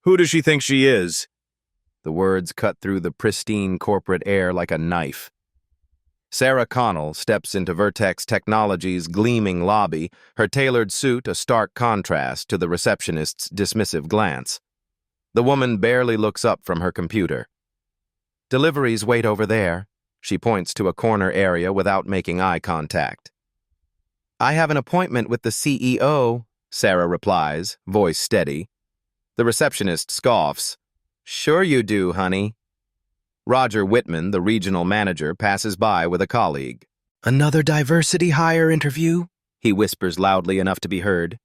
Who does she think she is? The words cut through the pristine corporate air like a knife. Sarah Connell steps into Vertex Technologies' gleaming lobby, her tailored suit a stark contrast to the receptionist's dismissive glance. The woman barely looks up from her computer. "Deliveries wait over there," she points to a corner area without making eye contact. "I have an appointment with the CEO," Sarah replies, voice steady. The receptionist scoffs. "Sure you do, honey." Roger Whitman, the regional manager, passes by with a colleague. "Another diversity hire interview?" he whispers loudly enough to be heard.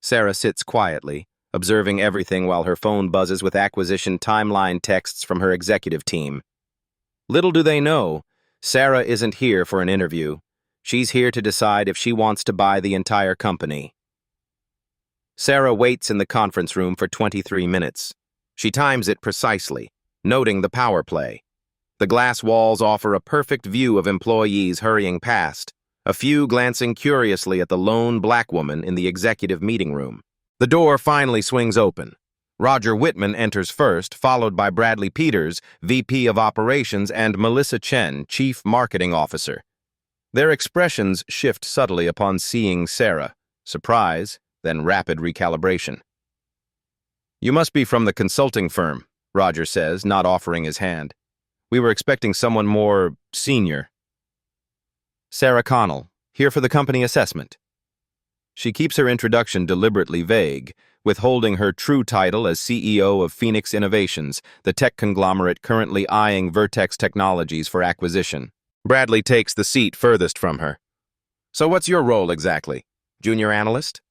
Sarah sits quietly, observing everything while her phone buzzes with acquisition timeline texts from her executive team. Little do they know, Sarah isn't here for an interview. She's here to decide if she wants to buy the entire company. Sarah waits in the conference room for 23 minutes. She times it precisely, noting the power play. The glass walls offer a perfect view of employees hurrying past, a few glancing curiously at the lone black woman in the executive meeting room. The door finally swings open. Roger Whitman enters first, followed by Bradley Peters, VP of Operations, and Melissa Chen, Chief Marketing Officer. Their expressions shift subtly upon seeing Sarah, surprise, then rapid recalibration. "You must be from the consulting firm," Roger says, not offering his hand. "We were expecting someone more senior." "Sarah Connell, here for the company assessment." She keeps her introduction deliberately vague, withholding her true title as CEO of Phoenix Innovations, the tech conglomerate currently eyeing Vertex Technologies for acquisition. Bradley takes the seat furthest from her. "So what's your role exactly? Junior analyst?"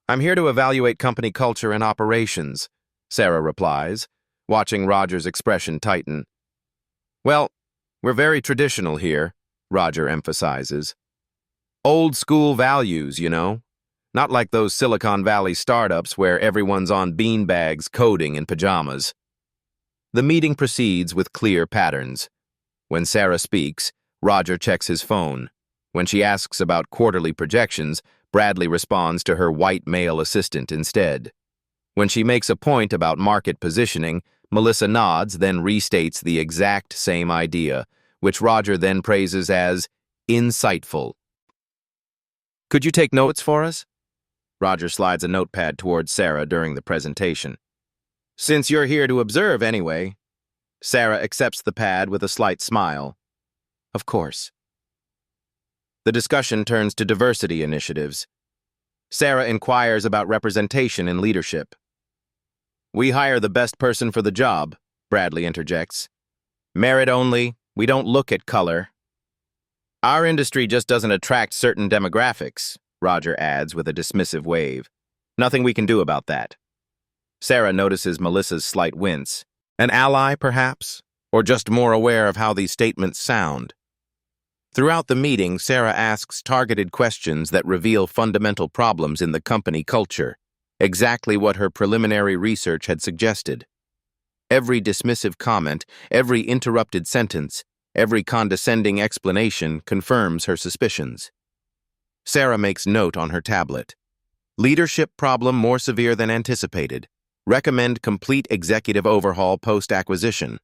"I'm here to evaluate company culture and operations," Sarah replies, watching Roger's expression tighten. "Well, we're very traditional here," Roger emphasizes. "Old school values, you know. Not like those Silicon Valley startups where everyone's on beanbags coding in pajamas." The meeting proceeds with clear patterns. When Sarah speaks, Roger checks his phone. When she asks about quarterly projections, Bradley responds to her white male assistant instead. When she makes a point about market positioning, Melissa nods, then restates the exact same idea, which Roger then praises as insightful. "Could you take notes for us?" Roger slides a notepad towards Sarah during the presentation. "Since you're here to observe anyway." Sarah accepts the pad with a slight smile. "Of course." The discussion turns to diversity initiatives. Sarah inquires about representation in leadership. "We hire the best person for the job," Bradley interjects. "Merit only, we don't look at color." "Our industry just doesn't attract certain demographics," Roger adds with a dismissive wave. "Nothing we can do about that." Sarah notices Melissa's slight wince. An ally, perhaps? Or just more aware of how these statements sound? Throughout the meeting, Sarah asks targeted questions that reveal fundamental problems in the company culture, exactly what her preliminary research had suggested. Every dismissive comment, every interrupted sentence, every condescending explanation confirms her suspicions. Sarah makes note on her tablet. "Leadership problem more severe than anticipated. Recommend complete executive overhaul post-acquisition."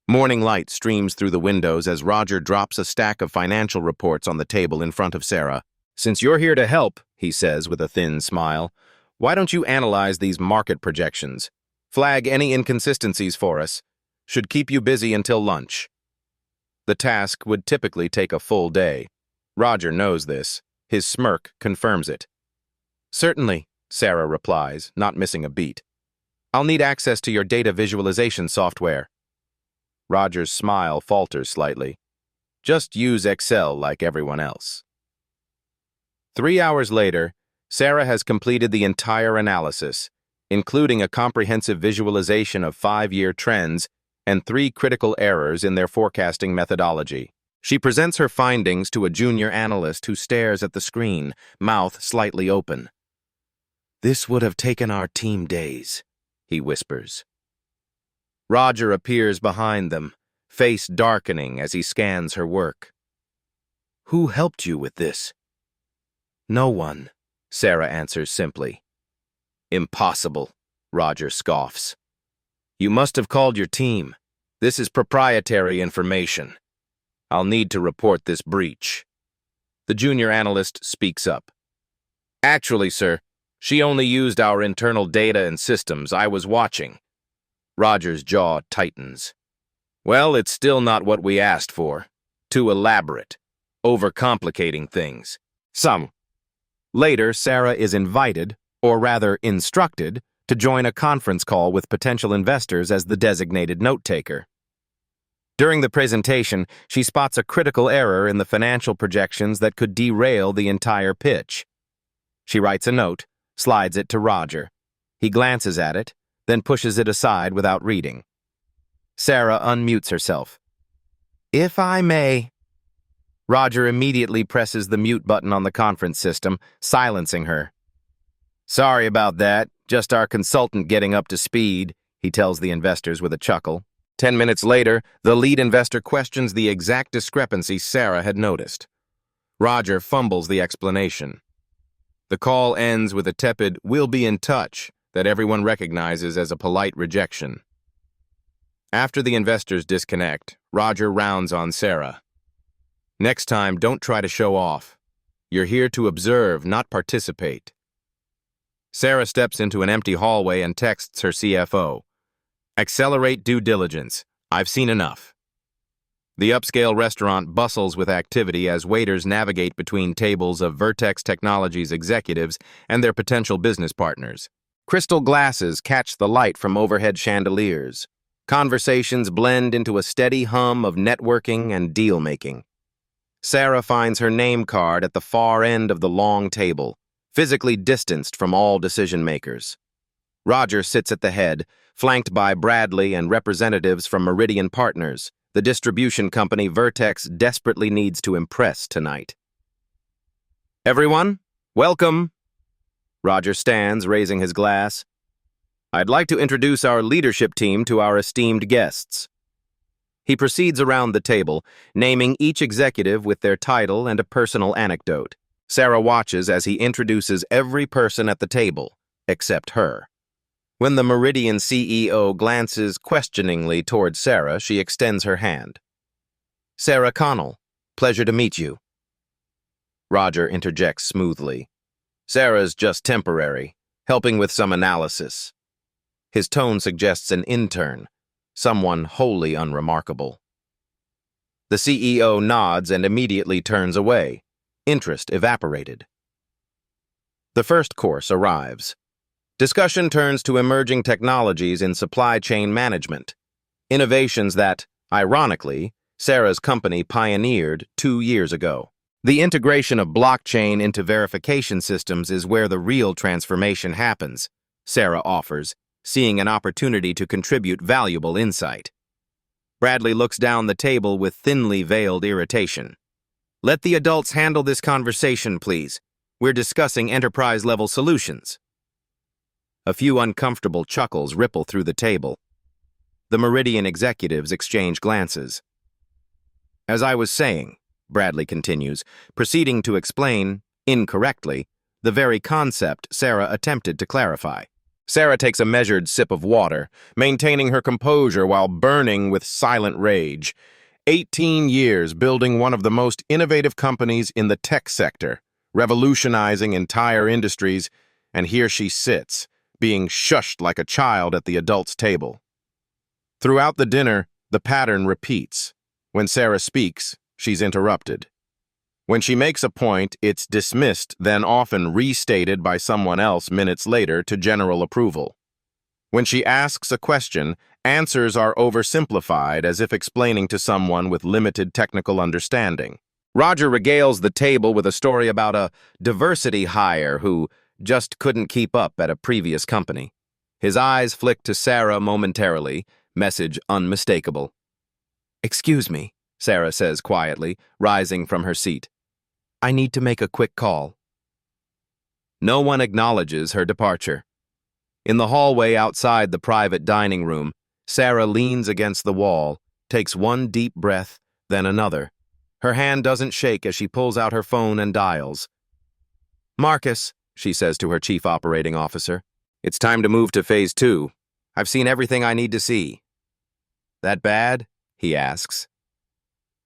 Morning light streams through the windows as Roger drops a stack of financial reports on the table in front of Sarah. "Since you're here to help," he says with a thin smile, "why don't you analyze these market projections? Flag any inconsistencies for us. Should keep you busy until lunch." The task would typically take a full day. Roger knows this. His smirk confirms it. "Certainly," Sarah replies, not missing a beat. "I'll need access to your data visualization software." Roger's smile falters slightly. "Just use Excel like everyone else." 3 hours later, Sarah has completed the entire analysis, including a comprehensive visualization of 5-year trends and 3 critical errors in their forecasting methodology. She presents her findings to a junior analyst who stares at the screen, mouth slightly open. "This would have taken our team days," he whispers. Roger appears behind them, face darkening as he scans her work. "Who helped you with this?" "No one," Sarah answers simply. Impossible, Roger scoffs. You must have called your team. This is proprietary information. I'll need to report this breach. The junior analyst speaks up. Actually, sir, she only used our internal data and systems. I was watching. Roger's jaw tightens. Well, it's still not what we asked for. Too elaborate. Overcomplicating things. Some. Later, Sarah is invited, or rather instructed, to join a conference call with potential investors as the designated note-taker. During the presentation, she spots a critical error in the financial projections that could derail the entire pitch. She writes a note, slides it to Roger. He glances at it, then pushes it aside without reading. Sarah unmutes herself. If I may. Roger immediately presses the mute button on the conference system, silencing her. Sorry about that. Just our consultant getting up to speed, he tells the investors with a chuckle. 10 minutes later, the lead investor questions the exact discrepancy Sarah had noticed. Roger fumbles the explanation. The call ends with a tepid, "We'll be in touch," that everyone recognizes as a polite rejection. After the investors disconnect, Roger rounds on Sarah. Next time, don't try to show off. You're here to observe, not participate. Sarah steps into an empty hallway and texts her CFO. Accelerate due diligence. I've seen enough. The upscale restaurant bustles with activity as waiters navigate between tables of Vertex Technologies executives and their potential business partners. Crystal glasses catch the light from overhead chandeliers. Conversations blend into a steady hum of networking and deal-making. Sarah finds her name card at the far end of the long table, physically distanced from all decision-makers. Roger sits at the head, flanked by Bradley and representatives from Meridian Partners, the distribution company Vertex desperately needs to impress tonight. Everyone, welcome. Roger stands, raising his glass. I'd like to introduce our leadership team to our esteemed guests. He proceeds around the table, naming each executive with their title and a personal anecdote. Sarah watches as he introduces every person at the table, except her. When the Meridian CEO glances questioningly toward Sarah, she extends her hand. Sarah Connell, pleasure to meet you. Roger interjects smoothly. Sarah's just temporary, helping with some analysis. His tone suggests an intern, someone wholly unremarkable. The CEO nods and immediately turns away, interest evaporated. The first course arrives. Discussion turns to emerging technologies in supply chain management, innovations that, ironically, Sarah's company pioneered 2 years ago. The integration of blockchain into verification systems is where the real transformation happens, Sarah offers, seeing an opportunity to contribute valuable insight. Bradley looks down the table with thinly veiled irritation. Let the adults handle this conversation, please. We're discussing enterprise-level solutions. A few uncomfortable chuckles ripple through the table. The Meridian executives exchange glances. As I was saying, Bradley continues, proceeding to explain, incorrectly, the very concept Sarah attempted to clarify. Sarah takes a measured sip of water, maintaining her composure while burning with silent rage. 18 years building one of the most innovative companies in the tech sector, revolutionizing entire industries, and here she sits, being shushed like a child at the adults' table. Throughout the dinner, the pattern repeats. When Sarah speaks, she's interrupted. When she makes a point, it's dismissed, then often restated by someone else minutes later to general approval. When she asks a question, answers are oversimplified as if explaining to someone with limited technical understanding. Roger regales the table with a story about a diversity hire who just couldn't keep up at a previous company. His eyes flick to Sarah momentarily, message unmistakable. Excuse me, Sarah says quietly, rising from her seat. I need to make a quick call. No one acknowledges her departure. In the hallway outside the private dining room, Sarah leans against the wall, takes one deep breath, then another. Her hand doesn't shake as she pulls out her phone and dials. Marcus, she says to her chief operating officer. It's time to move to phase 2. I've seen everything I need to see. That bad? He asks.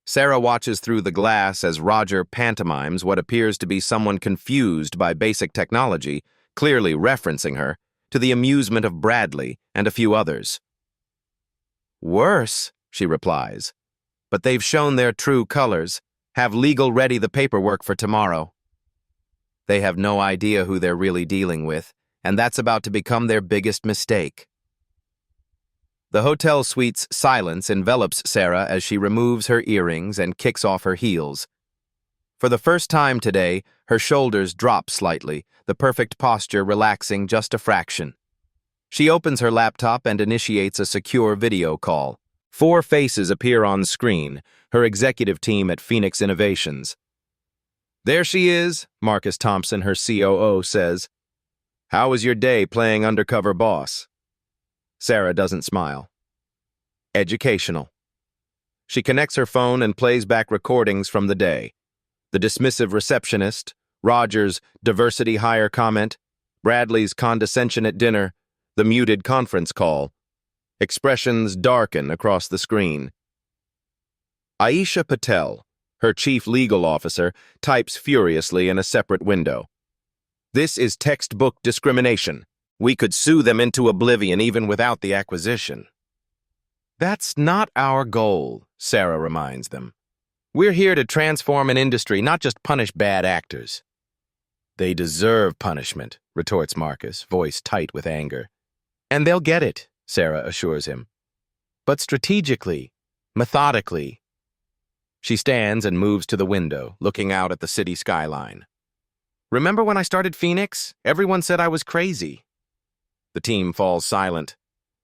Sarah watches through the glass as Roger pantomimes what appears to be someone confused by basic technology, clearly referencing her, to the amusement of Bradley and a few others. Worse, she replies. But they've shown their true colors. Have legal ready the paperwork for tomorrow. They have no idea who they're really dealing with, and that's about to become their biggest mistake. The hotel suite's silence envelops Sarah as she removes her earrings and kicks off her heels. For the first time today, her shoulders drop slightly, the perfect posture relaxing just a fraction. She opens her laptop and initiates a secure video call. 4 faces appear on screen, her executive team at Phoenix Innovations. There she is, Marcus Thompson, her COO, says. How was your day playing Undercover boss? Sarah doesn't smile. Educational. She connects her phone and plays back recordings from the day. The dismissive receptionist, Roger's diversity hire comment, Bradley's condescension at dinner, the muted conference call. Expressions darken across the screen. Aisha Patel, her chief legal officer, types furiously in a separate window. This is textbook discrimination. We could sue them into oblivion even without the acquisition. That's not our goal, Sarah reminds them. We're here to transform an industry, not just punish bad actors. They deserve punishment, retorts Marcus, voice tight with anger. And they'll get it, Sarah assures him. But strategically, methodically. She stands and moves to the window, looking out at the city skyline. Remember when I started Phoenix? Everyone said I was crazy. The team falls silent.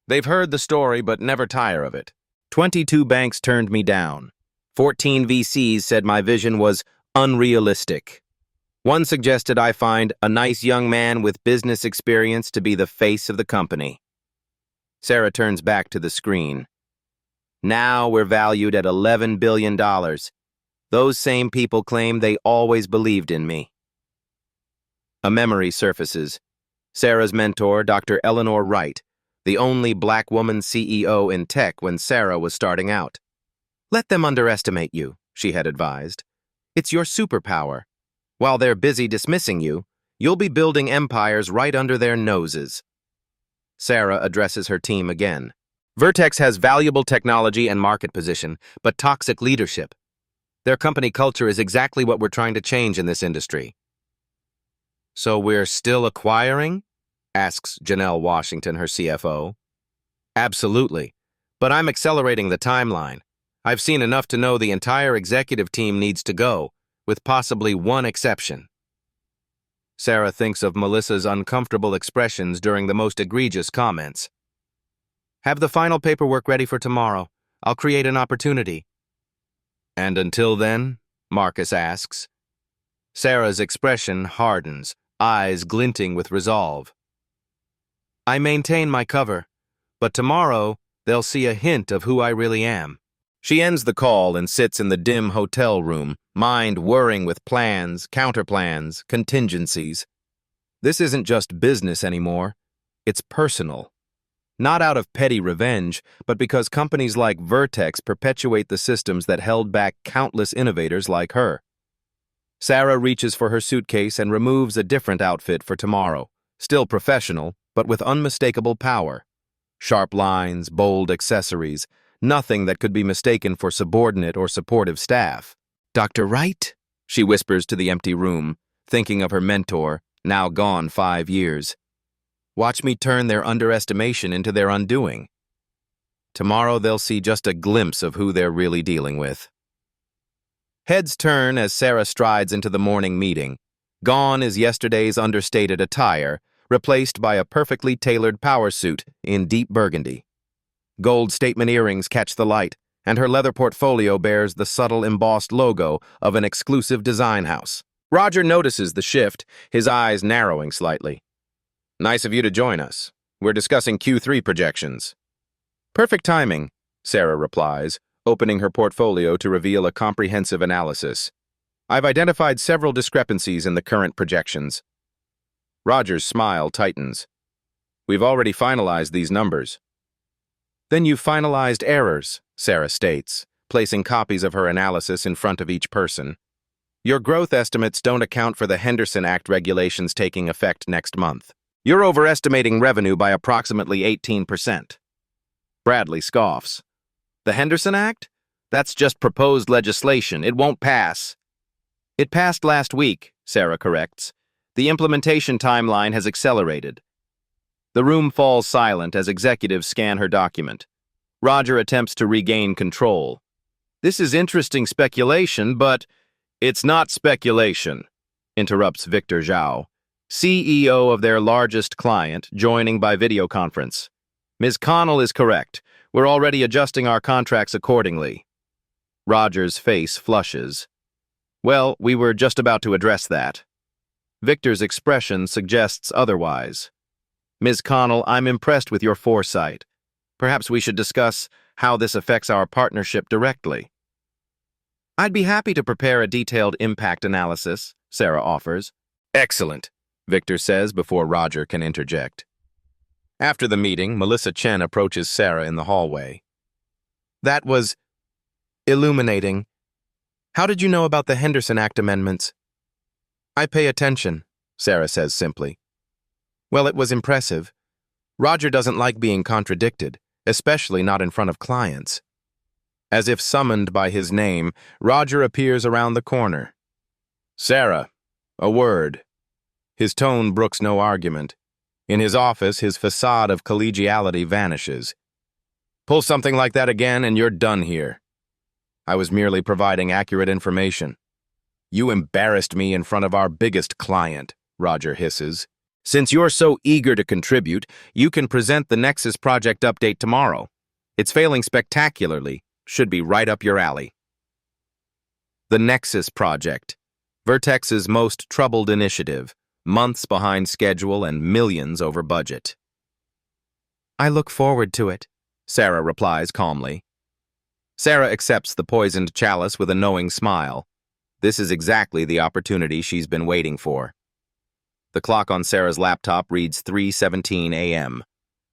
They've heard the story, but never tire of it. 22 banks turned me down. 14 VCs said my vision was unrealistic. One suggested I find a nice young man with business experience to be the face of the company. Sarah turns back to the screen. Now we're valued at $11 billion. Those same people claim they always believed in me. A memory surfaces. Sarah's mentor, Dr. Eleanor Wright, the only black woman CEO in tech when Sarah was starting out. Let them underestimate you, she had advised. It's your superpower. While they're busy dismissing you, you'll be building empires right under their noses. Sarah addresses her team again. Vertex has valuable technology and market position, but toxic leadership. Their company culture is exactly what we're trying to change in this industry. So we're still acquiring? Asks Janelle Washington, her CFO. Absolutely, but I'm accelerating the timeline. I've seen enough to know the entire executive team needs to go, with possibly one exception. Sarah thinks of Melissa's uncomfortable expressions during the most egregious comments. Have the final paperwork ready for tomorrow. I'll create an opportunity. And until then? Marcus asks. Sarah's expression hardens, eyes glinting with resolve. I maintain my cover, but tomorrow they'll see a hint of who I really am. She ends the call and sits in the dim hotel room, mind whirring with plans, counterplans, contingencies. This isn't just business anymore. It's personal. Not out of petty revenge, but because companies like Vertex perpetuate the systems that held back countless innovators like her. Sarah reaches for her suitcase and removes a different outfit for tomorrow, still professional, but with unmistakable power. Sharp lines, bold accessories, nothing that could be mistaken for subordinate or supportive staff. Dr. Wright? She whispers to the empty room, thinking of her mentor, now gone 5 years. Watch me turn their underestimation into their undoing. Tomorrow they'll see just a glimpse of who they're really dealing with. Heads turn as Sarah strides into the morning meeting. Gone is yesterday's understated attire, replaced by a perfectly tailored power suit in deep burgundy. Gold statement earrings catch the light, and her leather portfolio bears the subtle embossed logo of an exclusive design house. Roger notices the shift, his eyes narrowing slightly. Nice of you to join us. We're discussing Q3 projections. Perfect timing, Sarah replies, opening her portfolio to reveal a comprehensive analysis. I've identified several discrepancies in the current projections. Roger's smile tightens. We've already finalized these numbers. Then you've finalized errors, Sarah states, placing copies of her analysis in front of each person. Your growth estimates don't account for the Henderson Act regulations taking effect next month. You're overestimating revenue by approximately 18%. Bradley scoffs. The Henderson Act? That's just proposed legislation. It won't pass. It passed last week, Sarah corrects. The implementation timeline has accelerated. The room falls silent as executives scan her document. Roger attempts to regain control. This is interesting speculation, but it's not speculation, interrupts Victor Zhao, CEO of their largest client, joining by video conference. Ms. Connell is correct. We're already adjusting our contracts accordingly. Roger's face flushes. Well, we were just about to address that. Victor's expression suggests otherwise. Ms. Connell, I'm impressed with your foresight. Perhaps we should discuss how this affects our partnership directly. I'd be happy to prepare a detailed impact analysis, Sarah offers. Excellent, Victor says before Roger can interject. After the meeting, Melissa Chen approaches Sarah in the hallway. That was illuminating. How did you know about the Henderson Act amendments? I pay attention, Sarah says simply. Well, it was impressive. Roger doesn't like being contradicted, especially not in front of clients. As if summoned by his name, Roger appears around the corner. Sarah, a word. His tone brooks no argument. In his office, his facade of collegiality vanishes. Pull something like that again and you're done here. I was merely providing accurate information. You embarrassed me in front of our biggest client, Roger hisses. Since you're so eager to contribute, you can present the Nexus project update tomorrow. It's failing spectacularly. Should be right up your alley. The Nexus project, Vertex's most troubled initiative, months behind schedule and millions over budget. I look forward to it, Sarah replies calmly. Sarah accepts the poisoned chalice with a knowing smile. This is exactly the opportunity she's been waiting for. The clock on Sarah's laptop reads 3:17 a.m.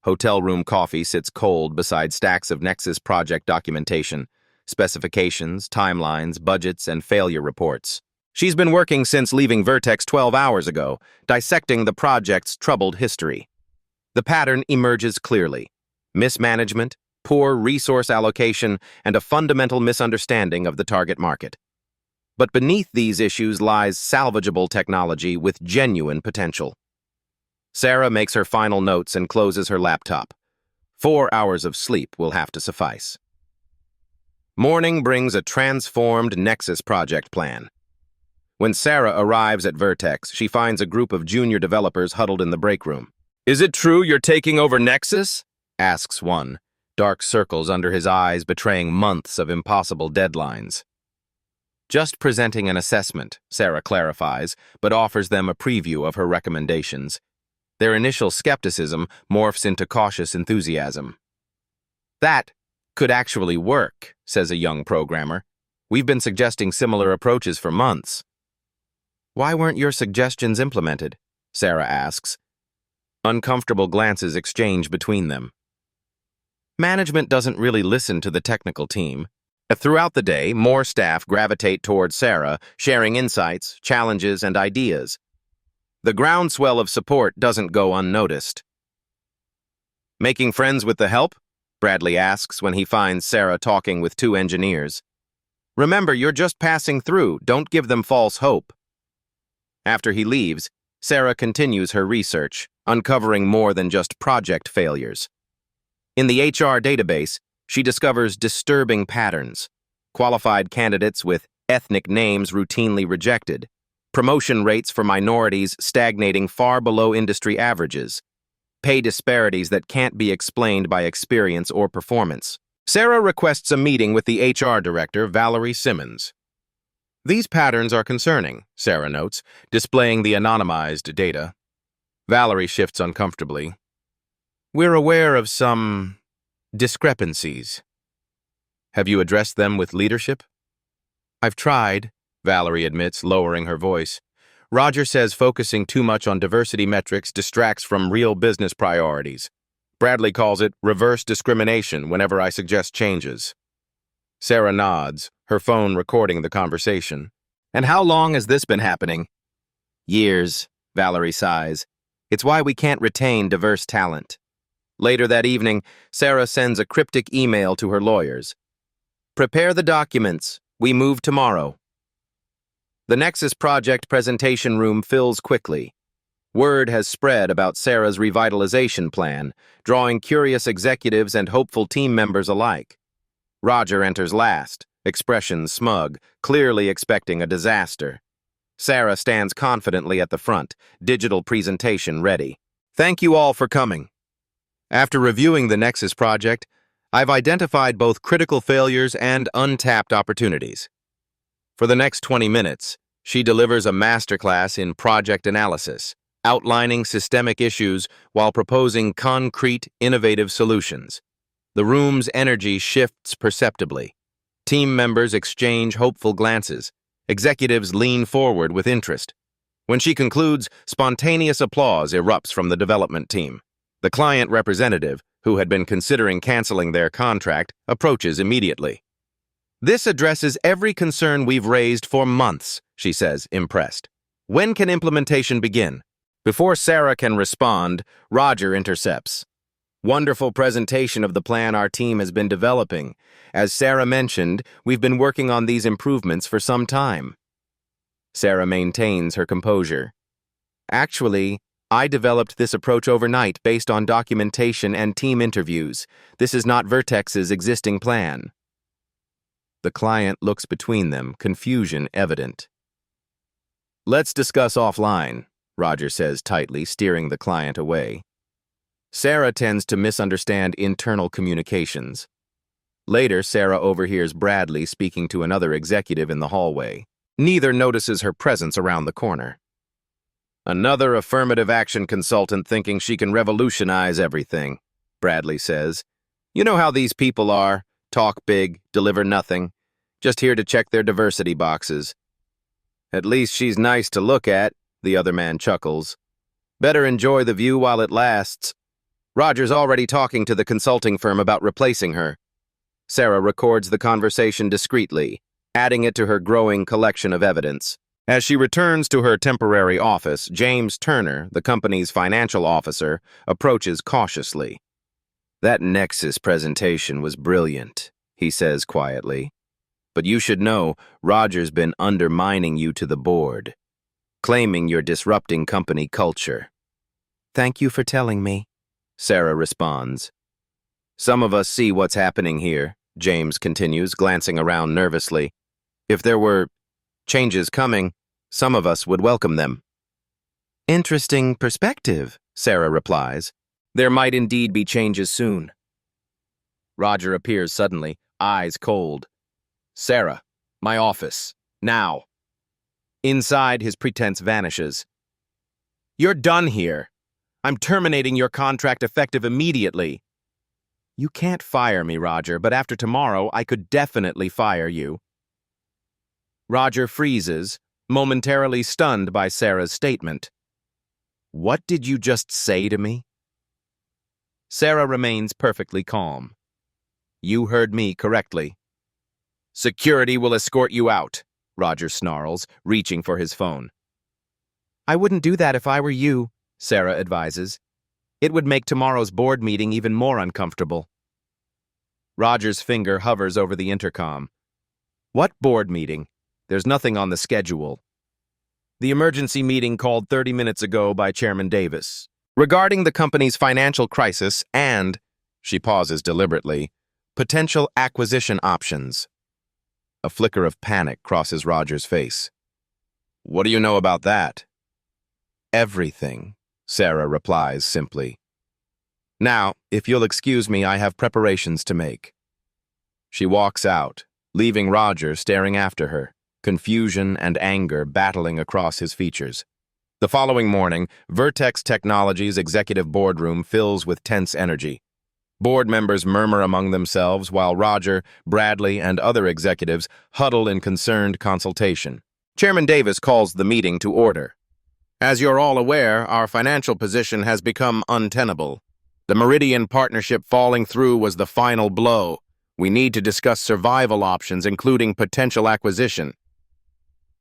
Hotel room coffee sits cold beside stacks of Nexus project documentation, specifications, timelines, budgets, and failure reports. She's been working since leaving Vertex 12 hours ago, dissecting the project's troubled history. The pattern emerges clearly: mismanagement, poor resource allocation, and a fundamental misunderstanding of the target market. But beneath these issues lies salvageable technology with genuine potential. Sarah makes her final notes and closes her laptop. 4 hours of sleep will have to suffice. Morning brings a transformed Nexus project plan. When Sarah arrives at Vertex, she finds a group of junior developers huddled in the break room. Is it true you're taking over Nexus? Asks one, dark circles under his eyes betraying months of impossible deadlines. Just presenting an assessment, Sarah clarifies, but offers them a preview of her recommendations. Their initial skepticism morphs into cautious enthusiasm. That could actually work, says a young programmer. We've been suggesting similar approaches for months. Why weren't your suggestions implemented? Sarah asks. Uncomfortable glances exchange between them. Management doesn't really listen to the technical team. Throughout the day, more staff gravitate toward Sarah, sharing insights, challenges, and ideas. The groundswell of support doesn't go unnoticed. Making friends with the help? Bradley asks when he finds Sarah talking with 2 engineers. Remember, you're just passing through. Don't give them false hope. After he leaves, Sarah continues her research, uncovering more than just project failures. In the HR database, she discovers disturbing patterns. Qualified candidates with ethnic names routinely rejected. Promotion rates for minorities stagnating far below industry averages. Pay disparities that can't be explained by experience or performance. Sarah requests a meeting with the HR director, Valerie Simmons. These patterns are concerning, Sarah notes, displaying the anonymized data. Valerie shifts uncomfortably. We're aware of some discrepancies. Have you addressed them with leadership? I've tried, Valerie admits, lowering her voice. Roger says focusing too much on diversity metrics distracts from real business priorities. Bradley calls it reverse discrimination whenever I suggest changes. Sarah nods, her phone recording the conversation. And how long has this been happening? Years, Valerie sighs. It's why we can't retain diverse talent. Later that evening, Sarah sends a cryptic email to her lawyers. Prepare the documents. We move tomorrow. The Nexus project presentation room fills quickly. Word has spread about Sarah's revitalization plan, drawing curious executives and hopeful team members alike. Roger enters last, expression smug, clearly expecting a disaster. Sarah stands confidently at the front, digital presentation ready. Thank you all for coming. After reviewing the Nexus project, I've identified both critical failures and untapped opportunities. For the next 20 minutes, she delivers a masterclass in project analysis, outlining systemic issues while proposing concrete, innovative solutions. The room's energy shifts perceptibly. Team members exchange hopeful glances. Executives lean forward with interest. When she concludes, spontaneous applause erupts from the development team. The client representative, who had been considering canceling their contract, approaches immediately. This addresses every concern we've raised for months, she says, impressed. When can implementation begin? Before Sarah can respond, Roger intercepts. Wonderful presentation of the plan our team has been developing. As Sarah mentioned, we've been working on these improvements for some time. Sarah maintains her composure. Actually, I developed this approach overnight based on documentation and team interviews. This is not Vertex's existing plan. The client looks between them, confusion evident. Let's discuss offline, Roger says tightly, steering the client away. Sarah tends to misunderstand internal communications. Later, Sarah overhears Bradley speaking to another executive in the hallway. Neither notices her presence around the corner. Another affirmative action consultant thinking she can revolutionize everything, Bradley says. You know how these people are. Talk big, deliver nothing. Just here to check their diversity boxes. At least she's nice to look at, the other man chuckles. Better enjoy the view while it lasts. Roger's already talking to the consulting firm about replacing her. Sarah records the conversation discreetly, adding it to her growing collection of evidence. As she returns to her temporary office, James Turner, the company's financial officer, approaches cautiously. That Nexus presentation was brilliant, he says quietly. But you should know, Roger's been undermining you to the board, claiming you're disrupting company culture. Thank you for telling me, Sarah responds. Some of us see what's happening here, James continues, glancing around nervously. If there were changes coming, some of us would welcome them. Interesting perspective, Sarah replies. There might indeed be changes soon. Roger appears suddenly, eyes cold. Sarah, my office, now. Inside, his pretense vanishes. You're done here. I'm terminating your contract effective immediately. You can't fire me, Roger, but after tomorrow, I could definitely fire you. Roger freezes, momentarily stunned by Sarah's statement. What did you just say to me? Sarah remains perfectly calm. You heard me correctly. Security will escort you out, Roger snarls, reaching for his phone. I wouldn't do that if I were you, Sarah advises. It would make tomorrow's board meeting even more uncomfortable. Roger's finger hovers over the intercom. What board meeting? There's nothing on the schedule. The emergency meeting called 30 minutes ago by Chairman Davis. Regarding the company's financial crisis and, she pauses deliberately, potential acquisition options. A flicker of panic crosses Roger's face. What do you know about that? Everything, Sarah replies simply. Now, if you'll excuse me, I have preparations to make. She walks out, leaving Roger staring after her, confusion and anger battling across his features. The following morning, Vertex Technologies' executive boardroom fills with tense energy. Board members murmur among themselves while Roger, Bradley, and other executives huddle in concerned consultation. Chairman Davis calls the meeting to order. As you're all aware, our financial position has become untenable. The Meridian partnership falling through was the final blow. We need to discuss survival options, including potential acquisition.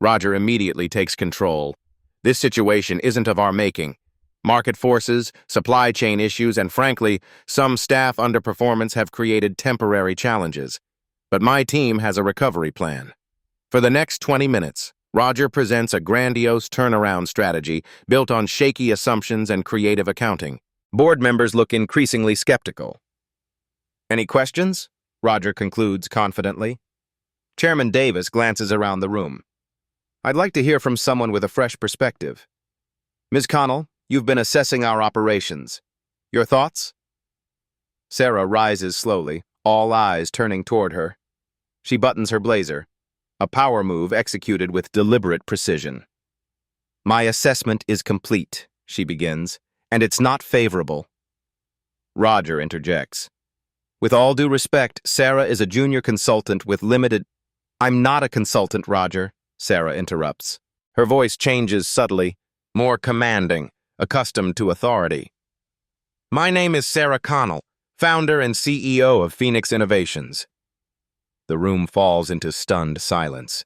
Roger immediately takes control. This situation isn't of our making. Market forces, supply chain issues, and frankly, some staff underperformance have created temporary challenges. But my team has a recovery plan. For the next 20 minutes, Roger presents a grandiose turnaround strategy built on shaky assumptions and creative accounting. Board members look increasingly skeptical. Any questions? Roger concludes confidently. Chairman Davis glances around the room. I'd like to hear from someone with a fresh perspective. Ms. Connell, you've been assessing our operations. Your thoughts? Sarah rises slowly, all eyes turning toward her. She buttons her blazer, a power move executed with deliberate precision. My assessment is complete, she begins, and it's not favorable. Roger interjects. With all due respect, Sarah is a junior consultant with limited— I'm not a consultant, Roger, Sarah interrupts. Her voice changes subtly, more commanding, accustomed to authority. My name is Sarah Connell, founder and CEO of Phoenix Innovations. The room falls into stunned silence.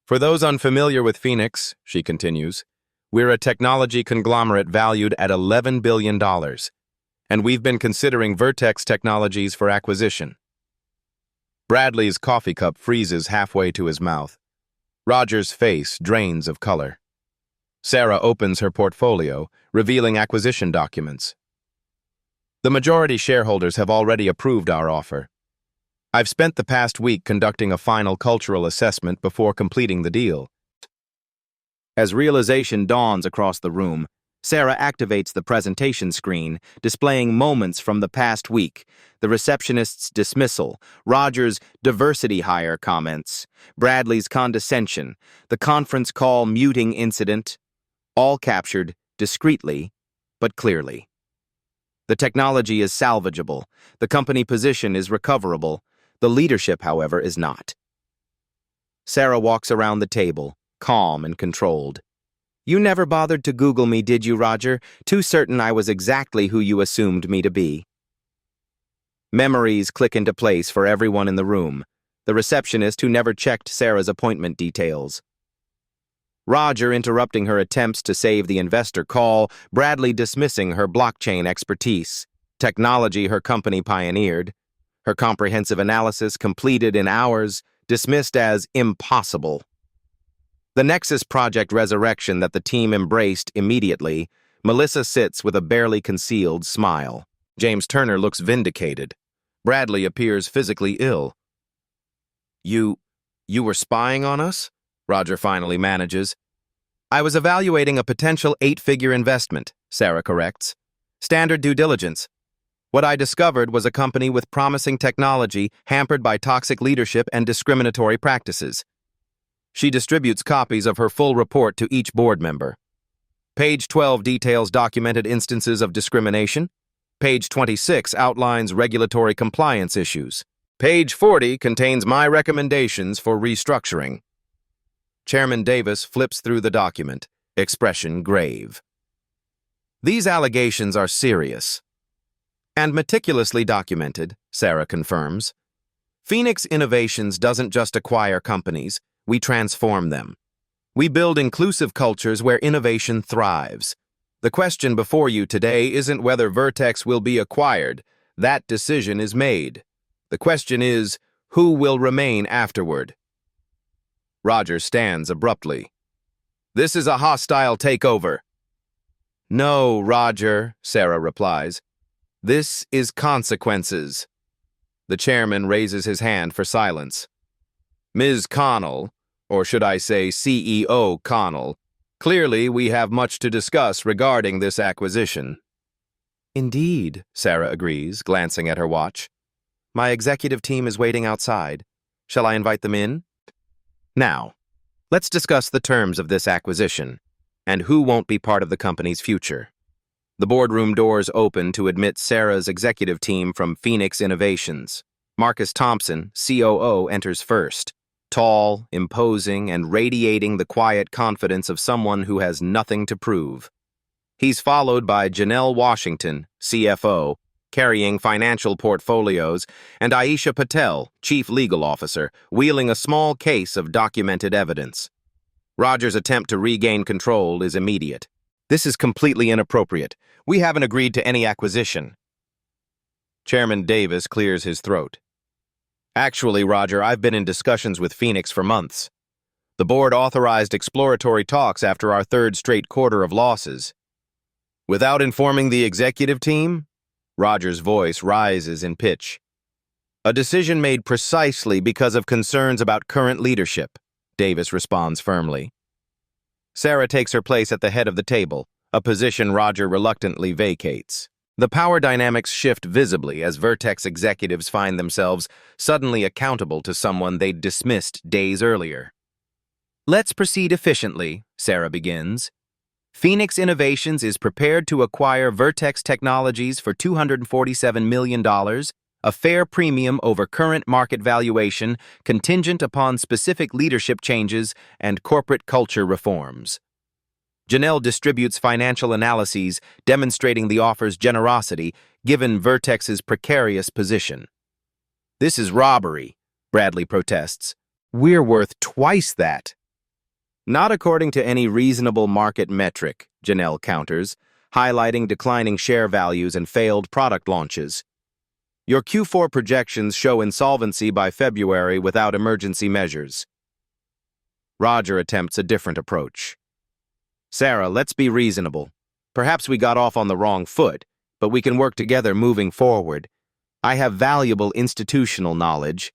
For those unfamiliar with Phoenix, she continues, we're a technology conglomerate valued at $11 billion, and we've been considering Vertex Technologies for acquisition. Bradley's coffee cup freezes halfway to his mouth. Roger's face drains of color. Sarah opens her portfolio, revealing acquisition documents. The majority shareholders have already approved our offer. I've spent the past week conducting a final cultural assessment before completing the deal. As realization dawns across the room, Sarah activates the presentation screen, displaying moments from the past week, the receptionist's dismissal, Roger's diversity hire comments, Bradley's condescension, the conference call muting incident, all captured discreetly but clearly. The technology is salvageable, the company position is recoverable, the leadership, however, is not. Sarah walks around the table, calm and controlled. You never bothered to Google me, did you, Roger? Too certain I was exactly who you assumed me to be. Memories click into place for everyone in the room, the receptionist who never checked Sarah's appointment details. Roger interrupting her attempts to save the investor call, Bradley dismissing her blockchain expertise, technology her company pioneered, her comprehensive analysis completed in hours, dismissed as impossible. The Nexus Project resurrection that the team embraced immediately, Melissa sits with a barely concealed smile. James Turner looks vindicated. Bradley appears physically ill. You were spying on us? Roger finally manages. I was evaluating a potential 8-figure investment, Sarah corrects. Standard due diligence. What I discovered was a company with promising technology hampered by toxic leadership and discriminatory practices. She distributes copies of her full report to each board member. Page 12 details documented instances of discrimination. Page 26 outlines regulatory compliance issues. Page 40 contains my recommendations for restructuring. Chairman Davis flips through the document, expression grave. These allegations are serious and meticulously documented, Sarah confirms. Phoenix Innovations doesn't just acquire companies, we transform them. We build inclusive cultures where innovation thrives. The question before you today isn't whether Vertex will be acquired. That decision is made. The question is, who will remain afterward? Roger stands abruptly. This is a hostile takeover. No, Roger, Sarah replies. This is consequences. The chairman raises his hand for silence. Ms. Connell, or should I say CEO Connell, clearly we have much to discuss regarding this acquisition. Indeed, Sarah agrees, glancing at her watch. My executive team is waiting outside. Shall I invite them in? Now, let's discuss the terms of this acquisition and who won't be part of the company's future. The boardroom doors open to admit Sarah's executive team from Phoenix Innovations. Marcus Thompson, COO, enters first. tall, imposing, and radiating the quiet confidence of someone who has nothing to prove. He's followed by Janelle Washington, CFO, carrying financial portfolios, and Aisha Patel, Chief Legal Officer, wheeling a small case of documented evidence. Roger's attempt to regain control is immediate. "This is completely inappropriate. We haven't agreed to any acquisition." Chairman Davis clears his throat. "Actually, Roger, I've been in discussions with Phoenix for months. The board authorized exploratory talks after our third straight quarter of losses." "Without informing the executive team?" Roger's voice rises in pitch. "A decision made precisely because of concerns about current leadership," Davis responds firmly. Sarah takes her place at the head of the table, a position Roger reluctantly vacates. The power dynamics shift visibly as Vertex executives find themselves suddenly accountable to someone they'd dismissed days earlier. "Let's proceed efficiently," Sarah begins. "Phoenix Innovations is prepared to acquire Vertex Technologies for $247 million, a fair premium over current market valuation, contingent upon specific leadership changes and corporate culture reforms." Janelle distributes financial analyses demonstrating the offer's generosity given Vertex's precarious position. "This is robbery," Bradley protests. "We're worth twice that." "Not according to any reasonable market metric," Janelle counters, highlighting declining share values and failed product launches. "Your Q4 projections show insolvency by February without emergency measures." Roger attempts a different approach. "Sarah, let's be reasonable. Perhaps we got off on the wrong foot, but we can work together moving forward. I have valuable institutional knowledge."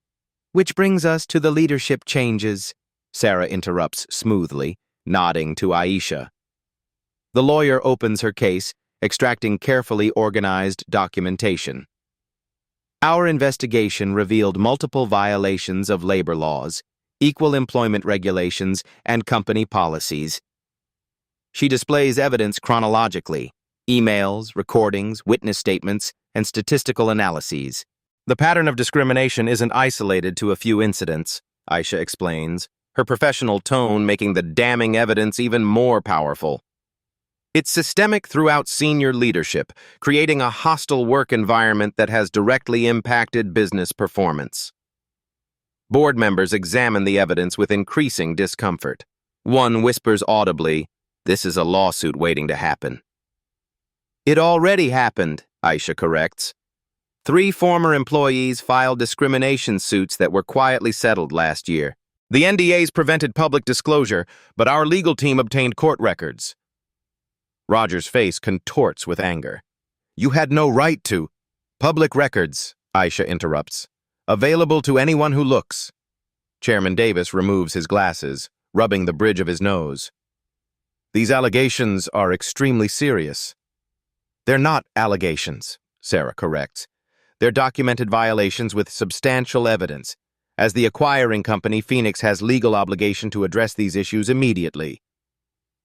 "Which brings us to the leadership changes," Sarah interrupts smoothly, nodding to Aisha. The lawyer opens her case, extracting carefully organized documentation. "Our investigation revealed multiple violations of labor laws, equal employment regulations, and company policies." She displays evidence chronologically: emails, recordings, witness statements, and statistical analyses. "The pattern of discrimination isn't isolated to a few incidents," Aisha explains, her professional tone making the damning evidence even more powerful. "It's systemic throughout senior leadership, creating a hostile work environment that has directly impacted business performance." Board members examine the evidence with increasing discomfort. One whispers audibly, "This is a lawsuit waiting to happen." "It already happened," Aisha corrects. 3 former employees filed discrimination suits that were quietly settled last year. The NDAs prevented public disclosure, but our legal team obtained court records. Roger's face contorts with anger. "You had no right to." "Public records," Aisha interrupts. "Available to anyone who looks." Chairman Davis removes his glasses, rubbing the bridge of his nose. "These allegations are extremely serious." "They're not allegations," Sarah corrects. "They're documented violations with substantial evidence. As the acquiring company, Phoenix has legal obligation to address these issues immediately."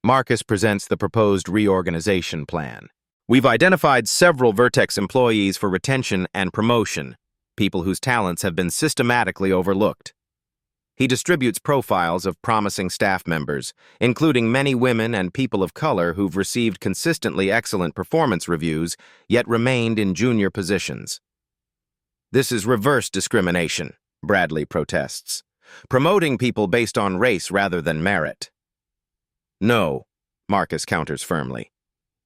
Marcus presents the proposed reorganization plan. "We've identified several Vertex employees for retention and promotion, people whose talents have been systematically overlooked." He distributes profiles of promising staff members, including many women and people of color who've received consistently excellent performance reviews, yet remained in junior positions. "This is reverse discrimination," Bradley protests, "promoting people based on race rather than merit." "No," Marcus counters firmly.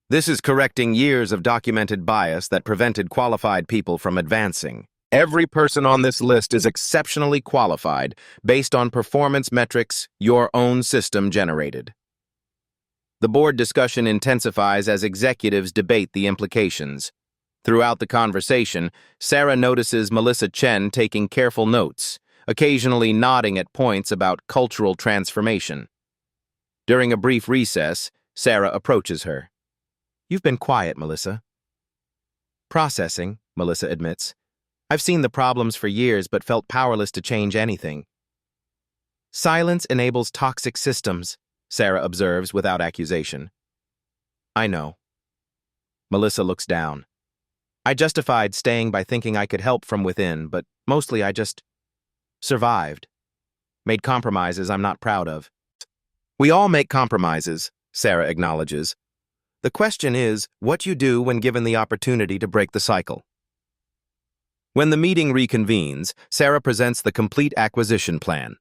"This is correcting years of documented bias that prevented qualified people from advancing. Every person on this list is exceptionally qualified based on performance metrics your own system generated." The board discussion intensifies as executives debate the implications. Throughout the conversation, Sarah notices Melissa Chen taking careful notes, occasionally nodding at points about cultural transformation. During a brief recess, Sarah approaches her. "You've been quiet, Melissa." "Processing," Melissa admits. "I've seen the problems for years but felt powerless to change anything." "Silence enables toxic systems," Sarah observes without accusation. "I know." Melissa looks down. "I justified staying by thinking I could help from within, but mostly I just survived." made compromises I'm not proud of. We all make compromises, Sarah acknowledges. The question is what you do when given the opportunity to break the cycle. When the meeting reconvenes, Sarah presents the complete acquisition plan.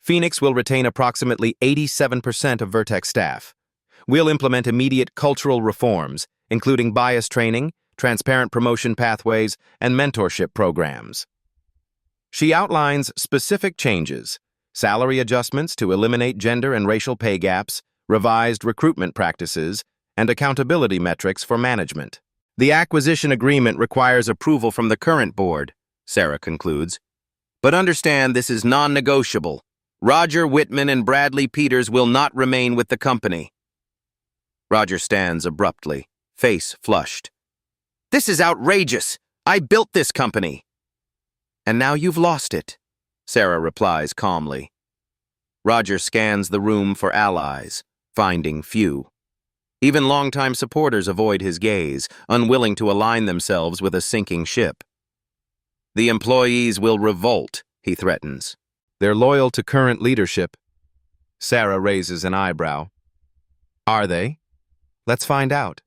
Phoenix will retain approximately 87% of Vertex staff. We'll implement immediate cultural reforms, including bias training, transparent promotion pathways, and mentorship programs. She outlines specific changes: salary adjustments to eliminate gender and racial pay gaps, revised recruitment practices, and accountability metrics for management. The acquisition agreement requires approval from the current board, Sarah concludes. But understand this is non-negotiable. Roger Whitman and Bradley Peters will not remain with the company. Roger stands abruptly, face flushed. This is outrageous. I built this company. And now you've lost it, Sarah replies calmly. Roger scans the room for allies, finding few. Even longtime supporters avoid his gaze, unwilling to align themselves with a sinking ship. The employees will revolt, he threatens. They're loyal to current leadership. Sarah raises an eyebrow. Are they? Let's find out.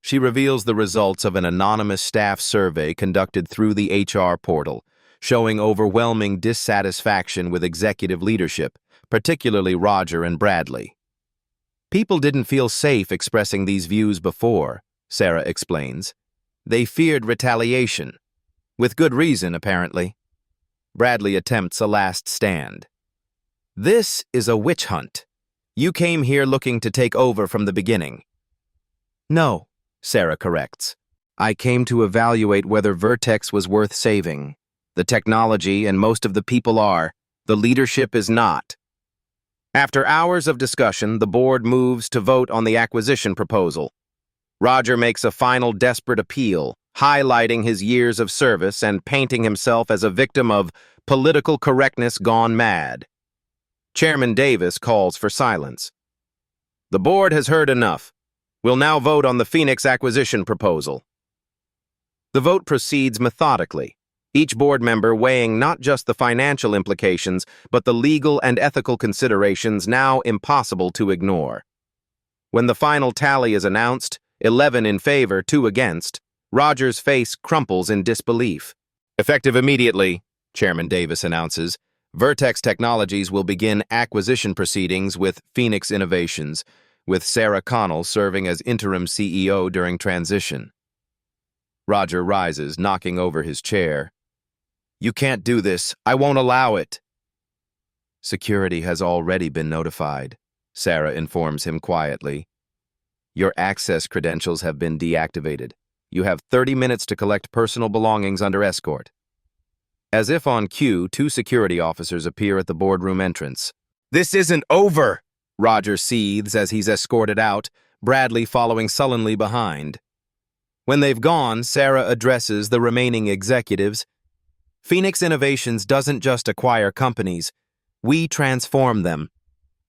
She reveals the results of an anonymous staff survey conducted through the HR portal, showing overwhelming dissatisfaction with executive leadership, particularly Roger and Bradley. People didn't feel safe expressing these views before, Sarah explains. They feared retaliation. With good reason, apparently. Bradley attempts a last stand. This is a witch hunt. You came here looking to take over from the beginning. No, Sarah corrects. I came to evaluate whether Vertex was worth saving. The technology and most of the people are. The leadership is not. After hours of discussion, the board moves to vote on the acquisition proposal. Roger makes a final desperate appeal, highlighting his years of service and painting himself as a victim of political correctness gone mad. Chairman Davis calls for silence. The board has heard enough. We'll now vote on the Phoenix acquisition proposal. The vote proceeds methodically, each board member weighing not just the financial implications, but the legal and ethical considerations now impossible to ignore. When the final tally is announced, 11 in favor, 2 against, Roger's face crumples in disbelief. Effective immediately, Chairman Davis announces, Vertex Technologies will begin acquisition proceedings with Phoenix Innovations, with Sarah Connell serving as interim CEO during transition. Roger rises, knocking over his chair. You can't do this. I won't allow it. Security has already been notified, Sarah informs him quietly. Your access credentials have been deactivated. You have 30 minutes to collect personal belongings under escort. As if on cue, 2 security officers appear at the boardroom entrance. This isn't over, Roger seethes as he's escorted out, Bradley following sullenly behind. When they've gone, Sarah addresses the remaining executives. Phoenix Innovations doesn't just acquire companies. We transform them.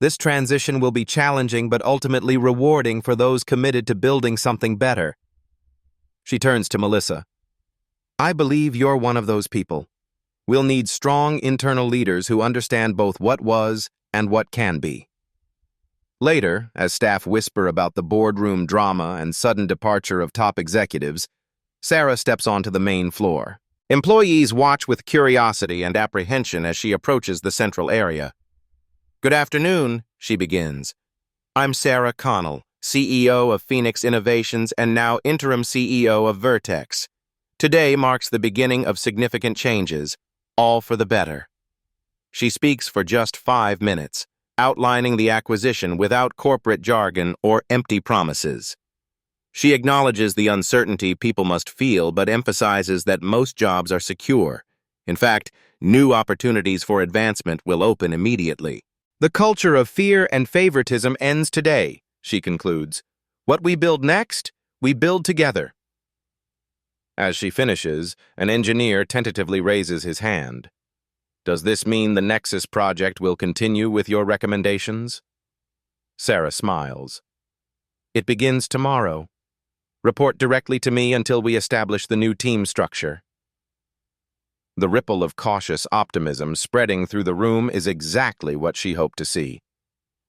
This transition will be challenging but ultimately rewarding for those committed to building something better. She turns to Melissa. I believe you're one of those people. We'll need strong internal leaders who understand both what was and what can be. Later, as staff whisper about the boardroom drama and sudden departure of top executives, Sarah steps onto the main floor. Employees watch with curiosity and apprehension as she approaches the central area. Good afternoon, she begins. I'm Sarah Connell, CEO of Phoenix Innovations and now interim CEO of Vertex. Today marks the beginning of significant changes, all for the better. She speaks for just 5 minutes, outlining the acquisition without corporate jargon or empty promises. She acknowledges the uncertainty people must feel, but emphasizes that most jobs are secure. In fact, new opportunities for advancement will open immediately. The culture of fear and favoritism ends today, she concludes. What we build next, we build together. As she finishes, an engineer tentatively raises his hand. Does this mean the Nexus project will continue with your recommendations? Sarah smiles. It begins tomorrow. Report directly to me until we establish the new team structure. The ripple of cautious optimism spreading through the room is exactly what she hoped to see.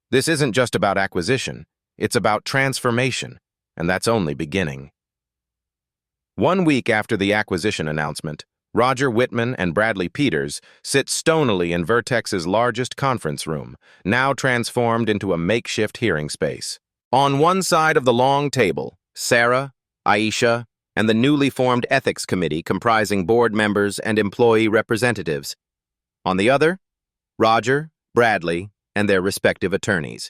This isn't just about acquisition, it's about transformation, and that's only beginning. 1 week after the acquisition announcement, Roger Whitman and Bradley Peters sit stonily in Vertex's largest conference room, now transformed into a makeshift hearing space. On one side of the long table, Sarah, Aisha, and the newly formed ethics committee comprising board members and employee representatives. On the other, Roger, Bradley, and their respective attorneys.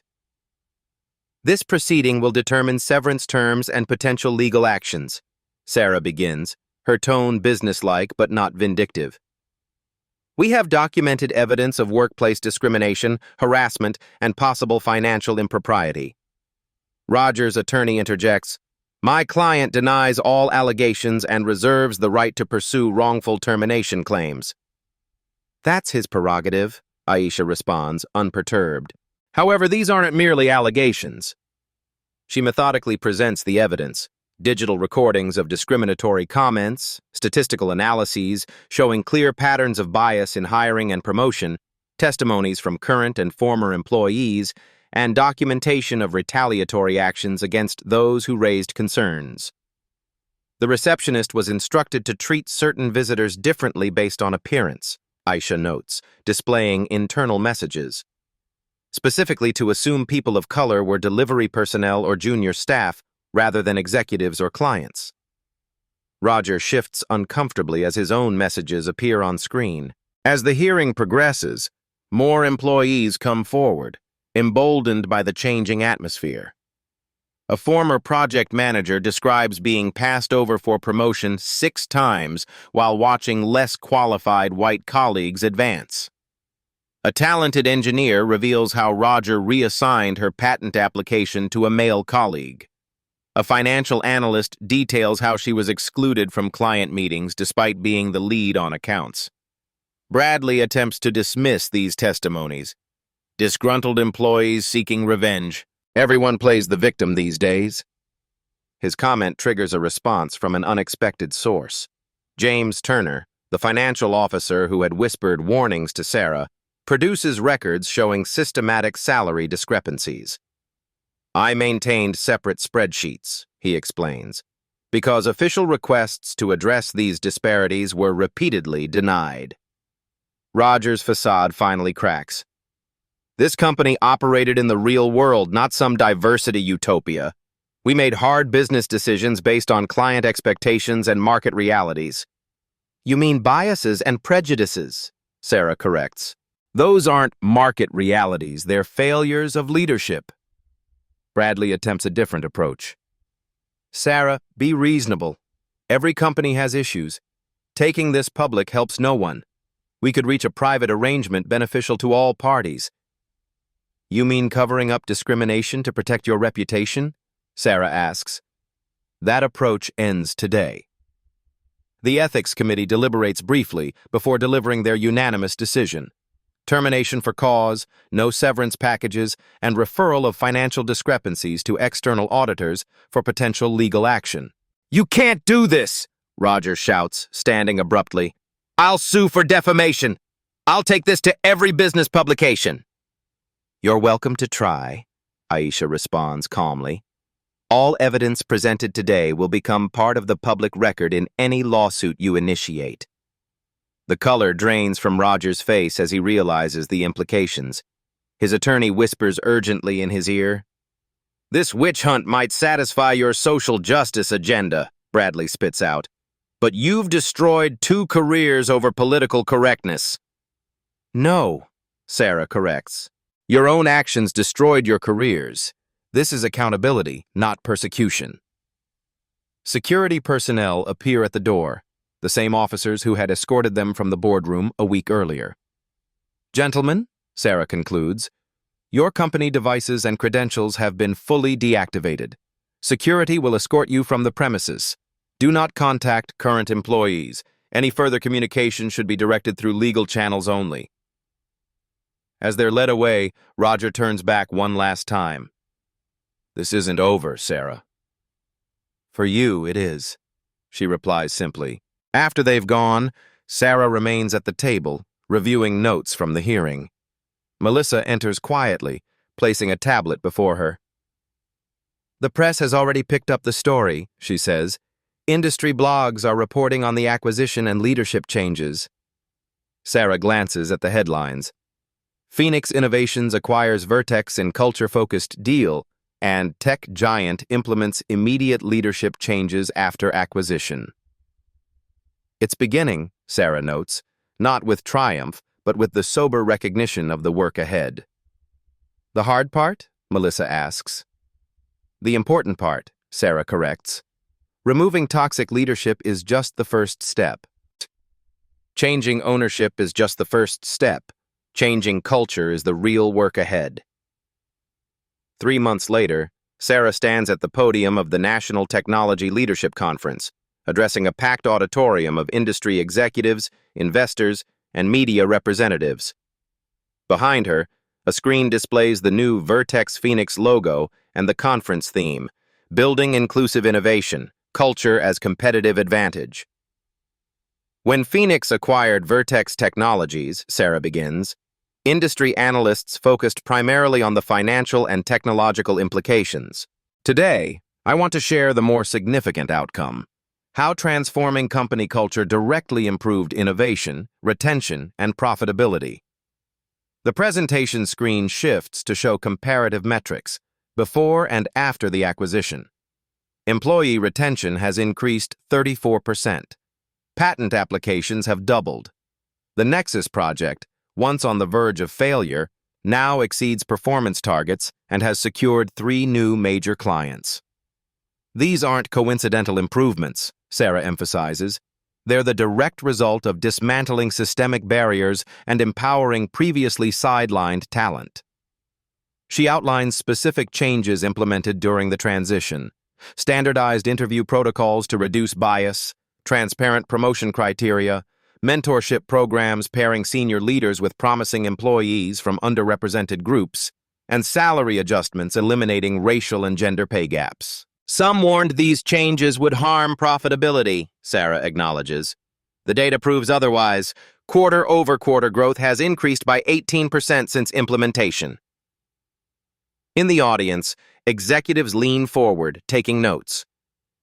This proceeding will determine severance terms and potential legal actions, Sarah begins, her tone businesslike but not vindictive. We have documented evidence of workplace discrimination, harassment, and possible financial impropriety. Roger's attorney interjects, "My client denies all allegations and reserves the right to pursue wrongful termination claims." "That's his prerogative," Aisha responds, unperturbed. "However, these aren't merely allegations." She methodically presents the evidence, digital recordings of discriminatory comments, statistical analyses showing clear patterns of bias in hiring and promotion, testimonies from current and former employees, and documentation of retaliatory actions against those who raised concerns. The receptionist was instructed to treat certain visitors differently based on appearance, Aisha notes, displaying internal messages. Specifically to assume people of color were delivery personnel or junior staff rather than executives or clients. Roger shifts uncomfortably as his own messages appear on screen. As the hearing progresses, more employees come forward, emboldened by the changing atmosphere. A former project manager describes being passed over for promotion 6 times while watching less qualified white colleagues advance. A talented engineer reveals how Roger reassigned her patent application to a male colleague. A financial analyst details how she was excluded from client meetings despite being the lead on accounts. Bradley attempts to dismiss these testimonies. Disgruntled employees seeking revenge. Everyone plays the victim these days. His comment triggers a response from an unexpected source. James Turner, the financial officer who had whispered warnings to Sarah, produces records showing systematic salary discrepancies. "I maintained separate spreadsheets," he explains, "because official requests to address these disparities were repeatedly denied." Roger's facade finally cracks. "This company operated in the real world, not some diversity utopia. We made hard business decisions based on client expectations and market realities." "You mean biases and prejudices," Sarah corrects. "Those aren't market realities, they're failures of leadership." Bradley attempts a different approach. "Sarah, be reasonable. Every company has issues. Taking this public helps no one. We could reach a private arrangement beneficial to all parties." "You mean covering up discrimination to protect your reputation?" Sarah asks. That approach ends today. The Ethics Committee deliberates briefly before delivering their unanimous decision. Termination for cause, no severance packages, and referral of financial discrepancies to external auditors for potential legal action. "You can't do this!" Roger shouts, standing abruptly. "I'll sue for defamation. I'll take this to every business publication." "You're welcome to try," Aisha responds calmly. "All evidence presented today will become part of the public record in any lawsuit you initiate." The color drains from Roger's face as he realizes the implications. His attorney whispers urgently in his ear. "This witch hunt might satisfy your social justice agenda," Bradley spits out. "But you've destroyed 2 careers over political correctness." "No," Sarah corrects. "Your own actions destroyed your careers. This is accountability, not persecution." Security personnel appear at the door, the same officers who had escorted them from the boardroom a week earlier. "Gentlemen," Sarah concludes, "your company devices and credentials have been fully deactivated. Security will escort you from the premises. Do not contact current employees. Any further communication should be directed through legal channels only." As they're led away, Roger turns back one last time. "This isn't over, Sarah." "For you, it is," she replies simply. After they've gone, Sarah remains at the table, reviewing notes from the hearing. Melissa enters quietly, placing a tablet before her. "The press has already picked up the story," she says. "Industry blogs are reporting on the acquisition and leadership changes." Sarah glances at the headlines. "Phoenix Innovations acquires Vertex in culture-focused deal," and "Tech giant implements immediate leadership changes after acquisition." It's beginning, Sarah notes, not with triumph, but with the sober recognition of the work ahead. "The hard part?" Melissa asks. "The important part," Sarah corrects. "Removing toxic leadership is just the first step. Changing ownership is just the first step. Changing culture is the real work ahead." 3 months later, Sarah stands at the podium of the National Technology Leadership Conference, addressing a packed auditorium of industry executives, investors, and media representatives. Behind her, a screen displays the new Vertex Phoenix logo and the conference theme, "Building Inclusive Innovation, Culture as Competitive Advantage." "When Phoenix acquired Vertex Technologies," Sarah begins, "industry analysts focused primarily on the financial and technological implications. Today, I want to share the more significant outcome: how transforming company culture directly improved innovation, retention, and profitability." The presentation screen shifts to show comparative metrics, before and after the acquisition. Employee retention has increased 34%. Patent applications have doubled. The Nexus project, once on the verge of failure, now exceeds performance targets and has secured 3 new major clients. "These aren't coincidental improvements," Sarah emphasizes. "They're the direct result of dismantling systemic barriers and empowering previously sidelined talent." She outlines specific changes implemented during the transition: standardized interview protocols to reduce bias, transparent promotion criteria, mentorship programs pairing senior leaders with promising employees from underrepresented groups, and salary adjustments eliminating racial and gender pay gaps. "Some warned these changes would harm profitability," Sarah acknowledges. "The data proves otherwise. Quarter-over-quarter growth has increased by 18% since implementation." In the audience, executives lean forward, taking notes.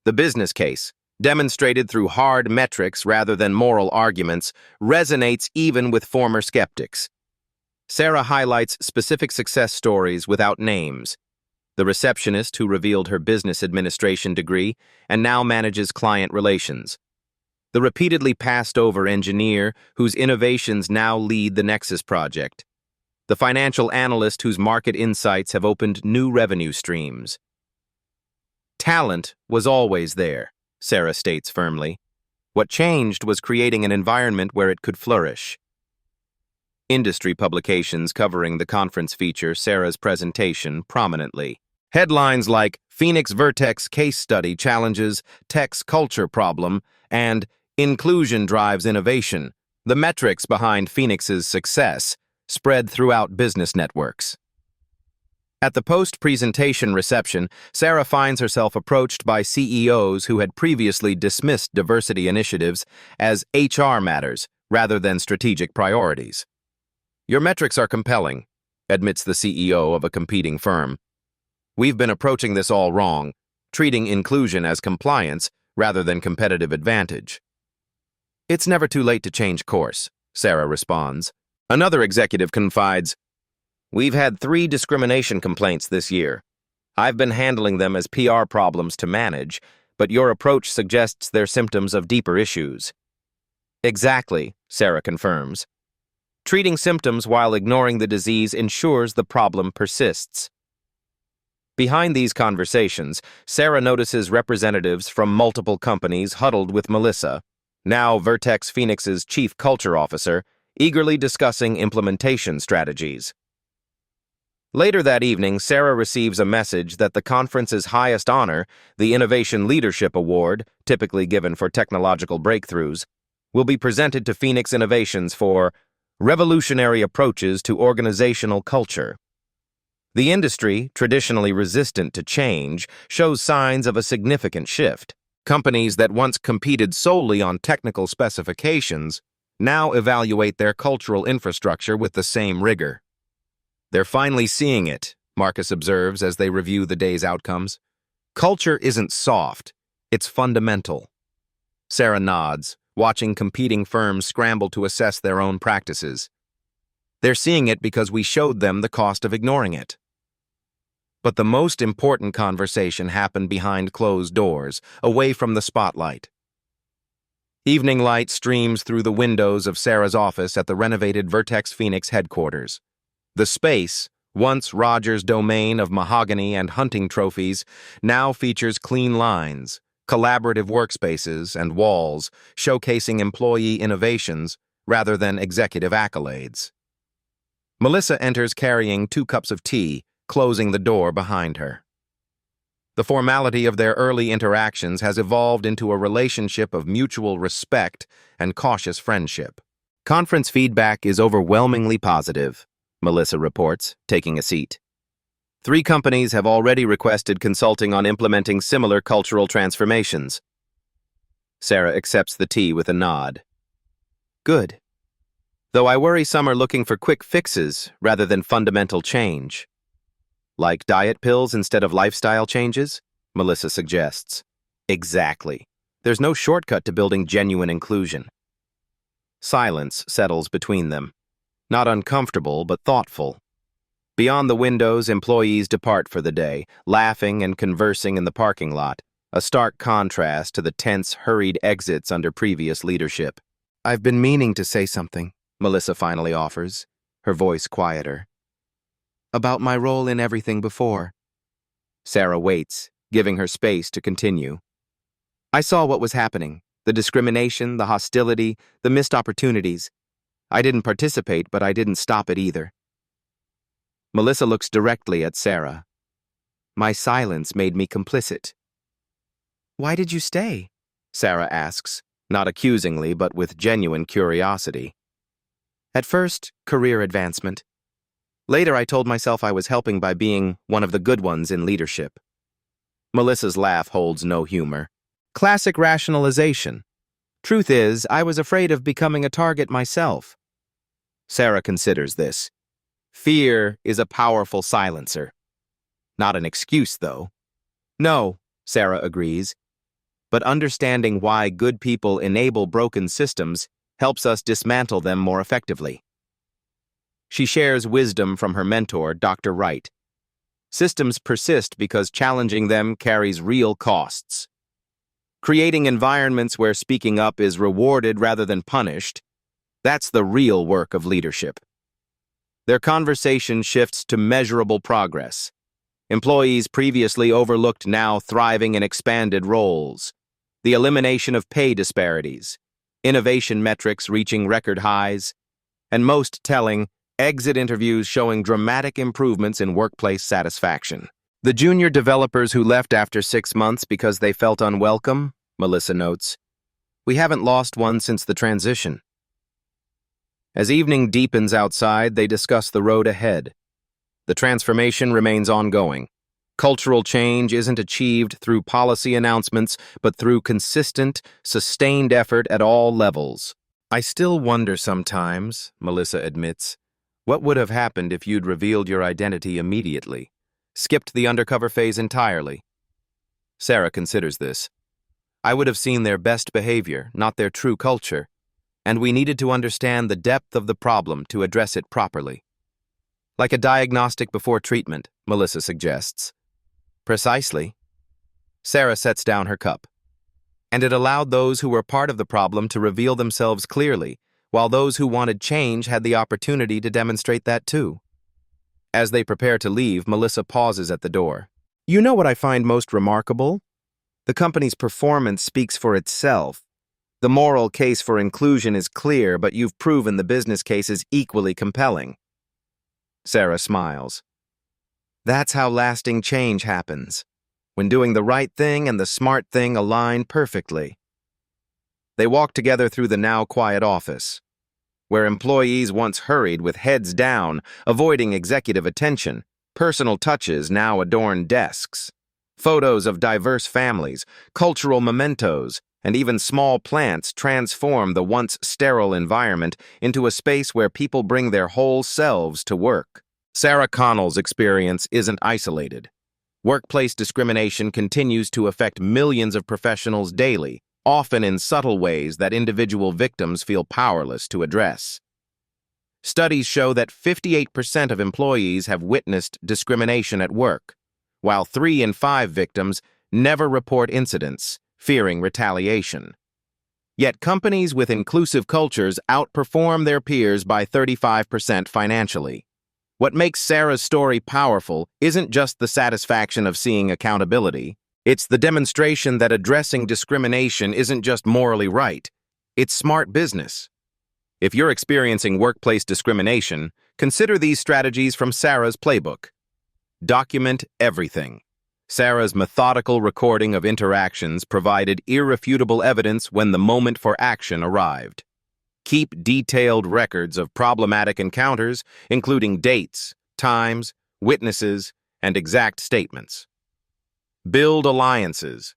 The business case, demonstrated through hard metrics rather than moral arguments, resonates even with former skeptics. Sarah highlights specific success stories without names: the receptionist who revealed her business administration degree and now manages client relations; the repeatedly passed-over engineer whose innovations now lead the Nexus project; the financial analyst whose market insights have opened new revenue streams. "Talent was always there," Sarah states firmly. "What changed was creating an environment where it could flourish." Industry publications covering the conference feature Sarah's presentation prominently. Headlines like "Phoenix Vertex Case Study Challenges Tech's Culture Problem" and "Inclusion Drives Innovation," the metrics behind Phoenix's success, spread throughout business networks. At the post-presentation reception, Sarah finds herself approached by CEOs who had previously dismissed diversity initiatives as HR matters rather than strategic priorities. "Your metrics are compelling," admits the CEO of a competing firm. "We've been approaching this all wrong, treating inclusion as compliance rather than competitive advantage." "It's never too late to change course," Sarah responds. Another executive confides, "We've had 3 discrimination complaints this year. I've been handling them as PR problems to manage, but your approach suggests they're symptoms of deeper issues." "Exactly," Sarah confirms. "Treating symptoms while ignoring the disease ensures the problem persists." Behind these conversations, Sarah notices representatives from multiple companies huddled with Melissa, now Vertex Phoenix's chief culture officer, eagerly discussing implementation strategies. Later that evening, Sarah receives a message that the conference's highest honor, the Innovation Leadership Award, typically given for technological breakthroughs, will be presented to Phoenix Innovations for revolutionary approaches to organizational culture. The industry, traditionally resistant to change, shows signs of a significant shift. Companies that once competed solely on technical specifications now evaluate their cultural infrastructure with the same rigor. They're finally seeing it, Marcus observes as they review the day's outcomes. Culture isn't soft, it's fundamental. Sarah nods, watching competing firms scramble to assess their own practices. They're seeing it because we showed them the cost of ignoring it. But the most important conversation happened behind closed doors, away from the spotlight. Evening light streams through the windows of Sarah's office at the renovated Vertex Phoenix headquarters. The space, once Roger's domain of mahogany and hunting trophies, now features clean lines, collaborative workspaces, and walls showcasing employee innovations rather than executive accolades. Melissa enters carrying 2 cups of tea, closing the door behind her. The formality of their early interactions has evolved into a relationship of mutual respect and cautious friendship. Conference feedback is overwhelmingly positive, Melissa reports, taking a seat. 3 companies have already requested consulting on implementing similar cultural transformations. Sarah accepts the tea with a nod. Good. Though I worry some are looking for quick fixes rather than fundamental change. Like diet pills instead of lifestyle changes? Melissa suggests. Exactly. There's no shortcut to building genuine inclusion. Silence settles between them. Not uncomfortable, but thoughtful. Beyond the windows, employees depart for the day, laughing and conversing in the parking lot, a stark contrast to the tense, hurried exits under previous leadership. I've been meaning to say something, Melissa finally offers, her voice quieter. About my role in everything before. Sarah waits, giving her space to continue. I saw what was happening, the discrimination, the hostility, the missed opportunities. I didn't participate, but I didn't stop it either. Melissa looks directly at Sarah. My silence made me complicit. Why did you stay? Sarah asks, not accusingly, but with genuine curiosity. At first, career advancement. Later, I told myself I was helping by being one of the good ones in leadership. Melissa's laugh holds no humor. Classic rationalization. Truth is, I was afraid of becoming a target myself. Sarah considers this. Fear is a powerful silencer. Not an excuse, though. No, Sarah agrees. But understanding why good people enable broken systems helps us dismantle them more effectively. She shares wisdom from her mentor, Dr. Wright. Systems persist because challenging them carries real costs. Creating environments where speaking up is rewarded rather than punished, that's the real work of leadership. Their conversation shifts to measurable progress. Employees previously overlooked now thriving in expanded roles. The elimination of pay disparities, innovation metrics reaching record highs, and most telling, exit interviews showing dramatic improvements in workplace satisfaction. The junior developers who left after 6 months because they felt unwelcome, Melissa notes. We haven't lost one since the transition. As evening deepens outside, they discuss the road ahead. The transformation remains ongoing. Cultural change isn't achieved through policy announcements, but through consistent, sustained effort at all levels. I still wonder sometimes, Melissa admits, what would have happened if you'd revealed your identity immediately, skipped the undercover phase entirely? Sarah considers this. I would have seen their best behavior, not their true culture, and we needed to understand the depth of the problem to address it properly. Like a diagnostic before treatment, Melissa suggests. Precisely. Sarah sets down her cup. And it allowed those who were part of the problem to reveal themselves clearly, while those who wanted change had the opportunity to demonstrate that too. As they prepare to leave, Melissa pauses at the door. You know what I find most remarkable? The company's performance speaks for itself. The moral case for inclusion is clear, but you've proven the business case is equally compelling. Sarah smiles. That's how lasting change happens, when doing the right thing and the smart thing align perfectly. They walk together through the now quiet office, where employees once hurried with heads down, avoiding executive attention. Personal touches now adorn desks. Photos of diverse families, cultural mementos, and even small plants transform the once sterile environment into a space where people bring their whole selves to work. Sarah Connell's experience isn't isolated. Workplace discrimination continues to affect millions of professionals daily, often in subtle ways that individual victims feel powerless to address. Studies show that 58% of employees have witnessed discrimination at work, while 3 in 5 victims never report incidents, fearing retaliation. Yet companies with inclusive cultures outperform their peers by 35% financially. What makes Sarah's story powerful isn't just the satisfaction of seeing accountability. It's the demonstration that addressing discrimination isn't just morally right, it's smart business. If you're experiencing workplace discrimination, consider these strategies from Sarah's playbook. Document everything. Sarah's methodical recording of interactions provided irrefutable evidence when the moment for action arrived. Keep detailed records of problematic encounters, including dates, times, witnesses, and exact statements. Build alliances.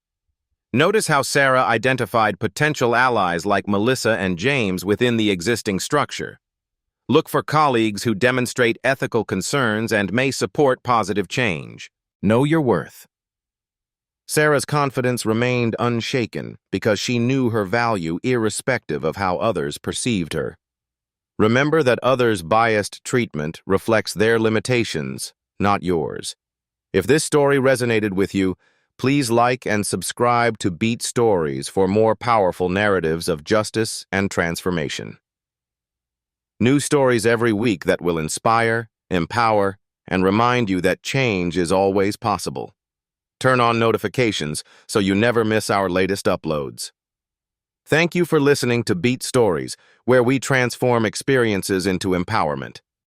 Notice how Sarah identified potential allies like Melissa and James within the existing structure. Look for colleagues who demonstrate ethical concerns and may support positive change. Know your worth. Sarah's confidence remained unshaken because she knew her value irrespective of how others perceived her. Remember that others' biased treatment reflects their limitations, not yours. If this story resonated with you, please like and subscribe to Beat Stories for more powerful narratives of justice and transformation. New stories every week that will inspire, empower, and remind you that change is always possible. Turn on notifications so you never miss our latest uploads. Thank you for listening to Beat Stories, where we transform experiences into empowerment.